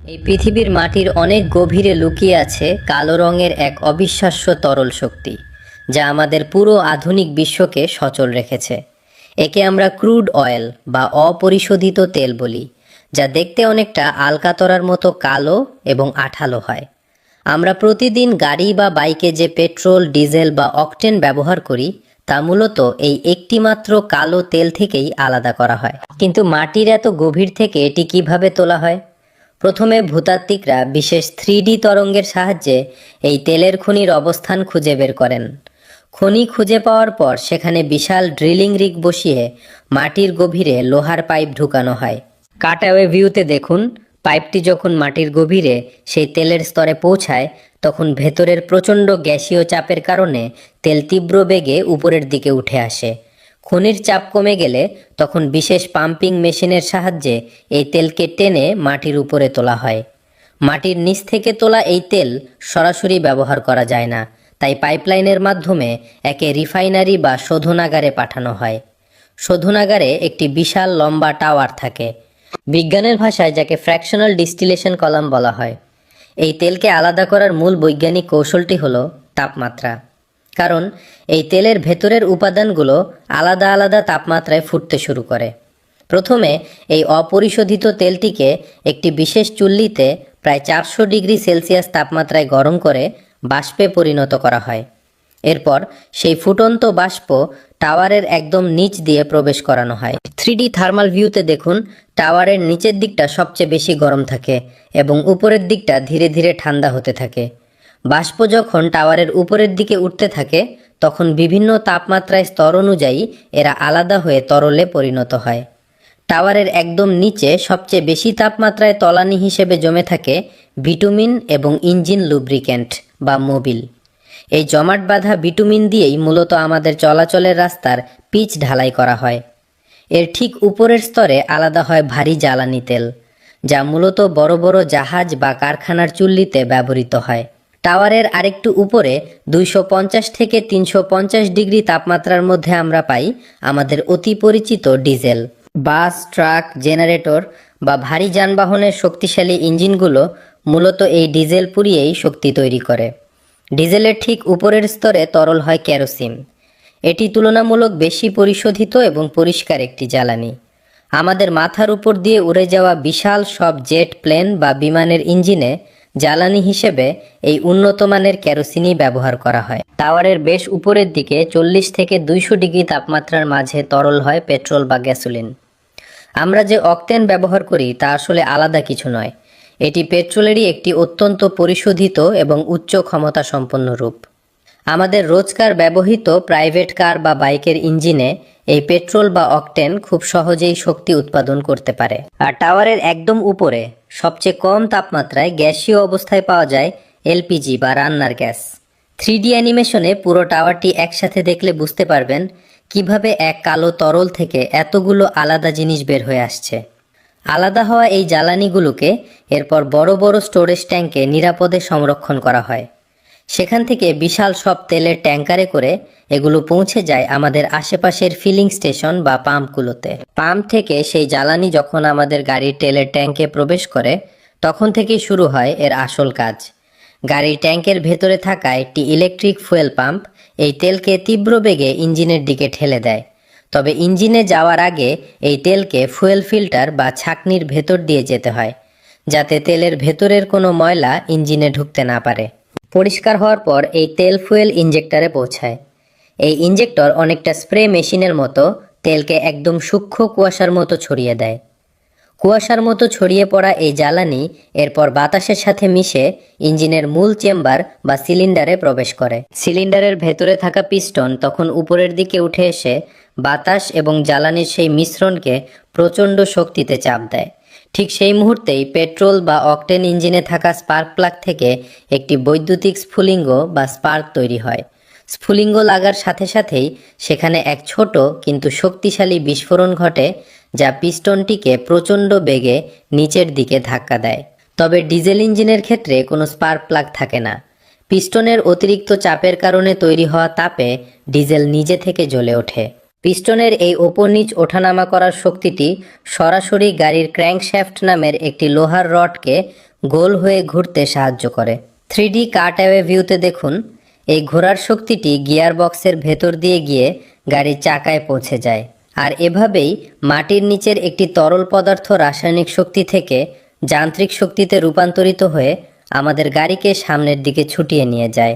এই পৃথিবীর মাটির অনেক গভীরে লুকিয়ে আছে কালো রঙের এক অবিশ্বাস্য তরল শক্তি, যা আমাদের পুরো আধুনিক বিশ্বকে সচল রেখেছে। একে আমরা ক্রুড অয়েল বা অপরিশোধিত তেল বলি, যা দেখতে অনেকটা আলকাতরার মতো কালো এবং আঠালো হয়। আমরা প্রতিদিন গাড়ি বা বাইকে যে পেট্রোল, ডিজেল বা অকটেন ব্যবহার করি, তা মূলত এই একটিমাত্র কালো তেল থেকেই আলাদা করা হয়। কিন্তু মাটির এত গভীর থেকে এটি কিভাবে তোলা হয়? প্রথমে ভূতাত্ত্বিকরা বিশেষ 3D তরঙ্গের সাহায্যে এই তেলের খনির অবস্থান খুঁজে বের করেন। খনি খুঁজে পাওয়ার পর সেখানে বিশাল ড্রিলিং রিগ বসিয়ে মাটির গভীরে লোহার পাইপ ঢুকানো হয়। কাটঅ্যাওয়ে ভিউতে দেখুন, পাইপটি যখন মাটির গভীরে সেই তেলের স্তরে পৌঁছায়, তখন ভেতরের প্রচণ্ড গ্যাসীয় চাপের কারণে তেল তীব্র বেগে উপরের দিকে উঠে আসে। খনির চাপ কমে গেলে তখন বিশেষ পাম্পিং মেশিনের সাহায্যে এই তেলকে টেনে মাটির উপরে তোলা হয়। মাটির নিচ থেকে তোলা এই তেল সরাসরি ব্যবহার করা যায় না, তাই পাইপলাইনের মাধ্যমে একে রিফাইনারি বা শোধনাগারে পাঠানো হয়। শোধনাগারে একটি বিশাল লম্বা টাওয়ার থাকে, বিজ্ঞানের ভাষায় যাকে ফ্র্যাকশনাল ডিস্টিলেশন কলাম বলা হয়। এই তেলকে আলাদা করার মূল বৈজ্ঞানিক কৌশলটি হলো তাপমাত্রা। কারণ এই তেলের ভেতরের উপাদানগুলো আলাদা আলাদা তাপমাত্রায় ফুটতে শুরু করে। প্রথমে এই অপরিশোধিত তেলটিকে একটি বিশেষ চুল্লিতে প্রায় 400 ডিগ্রি সেলসিয়াস তাপমাত্রায় গরম করে বাষ্পে পরিণত করা হয়। এরপর সেই ফুটন্ত বাষ্প টাওয়ারের একদম নিচ দিয়ে প্রবেশ করানো হয়। 3D থার্মাল ভিউতে দেখুন, টাওয়ারের নিচের দিকটা সবচেয়ে বেশি গরম থাকে এবং উপরের দিকটা ধীরে ধীরে ঠান্ডা হতে থাকে। বাষ্প যখন টাওয়ারের উপরের দিকে উঠতে থাকে, তখন বিভিন্ন তাপমাত্রায় স্তর অনুযায়ী এরা আলাদা হয়ে তরলে পরিণত হয়। টাওয়ারের একদম নিচে সবচেয়ে বেশি তাপমাত্রায় তলানি হিসেবে জমে থাকে বিটুমিন এবং ইঞ্জিন লুব্রিক্যান্ট বা মোবিল। এই জমাট বাঁধা বিটুমিন দিয়েই মূলত আমাদের চলাচলের রাস্তার পিচ ঢালাই করা হয়। এর ঠিক উপরের স্তরে আলাদা হয় ভারী জ্বালানি তেল, যা মূলত বড় বড় জাহাজ বা কারখানার চুল্লিতে ব্যবহৃত হয়। টাওয়ারের আরেকটু উপরে 250 থেকে 350 ডিগ্রি তাপমাত্রার মধ্যে আমরা পাই আমাদের অতি পরিচিত ডিজেল। বাস, ট্রাক, জেনারেটর বা ভারী যানবাহনের শক্তিশালী ইঞ্জিনগুলো মূলত এই ডিজেল পুড়িয়েই শক্তি তৈরি করে। ডিজেলের ঠিক উপরের স্তরে তরল হয় কেরোসিন। এটি তুলনামূলক বেশি পরিশোধিত এবং পরিষ্কার একটি জ্বালানি। আমাদের মাথার উপর দিয়ে উড়ে যাওয়া বিশাল সব জেট প্লেন বা বিমানের ইঞ্জিনে জ্বালানি হিসেবে এই উন্নত মানের কেরোসিনই ব্যবহার করা হয়। টাওয়ারের বেশ উপরের দিকে 40 থেকে 200 ডিগ্রি তাপমাত্রার মাঝে তরল হয় পেট্রোল বা গ্যাসোলিন। আমরা যে অকটেন ব্যবহার করি তা আসলে আলাদা কিছু নয়। এটি পেট্রোলেরই একটি অত্যন্ত পরিশোধিত এবং উচ্চ ক্ষমতা সম্পন্ন রূপ। আমাদের রোজকার ব্যবহৃত প্রাইভেট কার বা বাইকের ইঞ্জিনে এই পেট্রোল বা অকটেন খুব সহজেই শক্তি উৎপাদন করতে পারে। আর টাওয়ারের একদম উপরে সবচেয়ে কম তাপমাত্রায় গ্যাসীয় অবস্থায় পাওয়া যায় এলপিজি বা রান্নার গ্যাস। 3D অ্যানিমেশনে পুরো টাওয়ারটি একসাথে দেখলে বুঝতে পারবেন কিভাবে এক কালো তরল থেকে এতগুলো আলাদা জিনিস বের হয়ে আসছে। আলাদা হওয়া এই জ্বালানিগুলোকে এরপর বড় বড় স্টোরেজ ট্যাঙ্কে নিরাপদে সংরক্ষণ করা হয়। সেখান থেকে বিশাল সব তেলের ট্যাঙ্কারে করে এগুলো পৌঁছে যায় আমাদের আশেপাশের ফিলিং স্টেশন বা পাম্পগুলোতে। পাম্প থেকে সেই জ্বালানি যখন আমাদের গাড়ির তেলের ট্যাঙ্কে প্রবেশ করে, তখন থেকেই শুরু হয় এর আসল কাজ। গাড়ির ট্যাঙ্কের ভেতরে থাকা একটি ইলেকট্রিক ফুয়েল পাম্প এই তেলকে তীব্র বেগে ইঞ্জিনের দিকে ঠেলে দেয়। তবে ইঞ্জিনে যাওয়ার আগে এই তেলকে ফুয়েল ফিল্টার বা ছাঁকনির ভেতর দিয়ে যেতে হয়, যাতে তেলের ভেতরের কোনো ময়লা ইঞ্জিনে ঢুকতে না পারে। পরিষ্কার হওয়ার পর এই তেল ফুয়েল ইঞ্জেক্টরে পৌঁছায়। এই ইঞ্জেক্টর অনেকটা স্প্রে মেশিনের মতো তেলকে একদম সূক্ষ্ম কুয়াশার মতো ছড়িয়ে দেয়। কুয়াশার মতো ছড়িয়ে পড়া এই জ্বালানি এরপর বাতাসের সাথে মিশে ইঞ্জিনের মূল চেম্বার বা সিলিন্ডারে প্রবেশ করে। সিলিন্ডারের ভেতরে থাকা পিস্টন তখন উপরের দিকে উঠে এসে বাতাস এবং জ্বালানির সেই মিশ্রণকে প্রচণ্ড শক্তিতে চাপ দেয়। ঠিক সেই মুহূর্তেই পেট্রোল বা অকটেন ইঞ্জিনে থাকা স্পার্ক প্লাগ থেকে একটি বৈদ্যুতিক স্ফুলিঙ্গ বা স্পার্ক তৈরি হয়। স্ফুলিঙ্গ লাগার সাথে সাথেই সেখানে এক ছোট কিন্তু শক্তিশালী বিস্ফোরণ ঘটে, যা পিস্টনটিকে প্রচণ্ড বেগে নিচের দিকে ধাক্কা দেয়। তবে ডিজেল ইঞ্জিনের ক্ষেত্রে কোনো স্পার্ক প্লাগ থাকে না। পিস্টনের অতিরিক্ত চাপের কারণে তৈরি হওয়া তাপে ডিজেল নিজে থেকে জ্বলে ওঠে। পিস্টনের এই ওপর নিচ ওঠানামা করার শক্তিটি সরাসরি গাড়ির ক্র্যাঙ্কশ্যাফট নামের একটি লোহার রডকে গোল হয়ে ঘুরতে সাহায্য করে। 3D কাটঅ্যাওয়ে ভিউতে দেখুন, এই ঘোরার শক্তিটি গিয়ার বক্সের ভেতর দিয়ে গিয়ে গাড়ির চাকায় পৌঁছে যায়, আর এভাবেই মাটির নিচের একটি তরল পদার্থ রাসায়নিক শক্তি থেকে যান্ত্রিক শক্তিতে রূপান্তরিত হয়ে আমাদের গাড়িকে সামনের দিকে ছুটিয়ে নিয়ে যায়।